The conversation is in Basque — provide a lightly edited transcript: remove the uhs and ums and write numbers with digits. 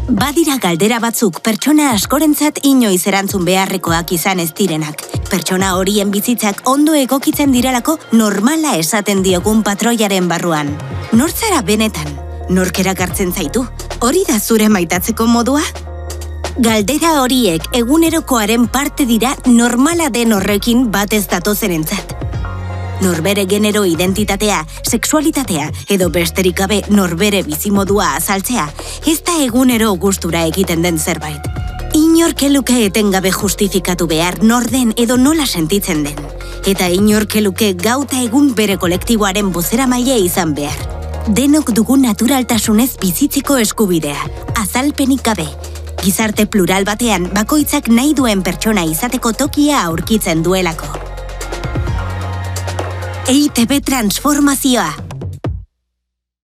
Badira galdera batzuk pertsona askorentzat inoiz erantzun beharrekoak izan ez direnak. Pertsona horien bizitzak ondo egokitzen direlako normala esaten diogun patroiaren barruan. Nortzara benetan? Nork erakartzen zaitu? Hori da zure maitatzeko modua? Galdera horiek egunerokoaren parte dira normala den horrekin bat ez datozenentzat. Norbere genero identitatea, sexualitatea edo besterik gabe norbere bizimodua azaltzea, ez da egunero gustura egiten den zerbait. Inork eluke etengabe justifikatu behar norden edo nola sentitzen den. Eta inork eluke gauta egun bere kolektiboaren bozeramaile izan behar. Denok dugu naturaltasunez bizitzeko eskubidea, azalpenik gabe. Gizarte plural batean bakoitzak nahi duen pertsona izateko tokia aurkitzen duelako. EITB transformazioa.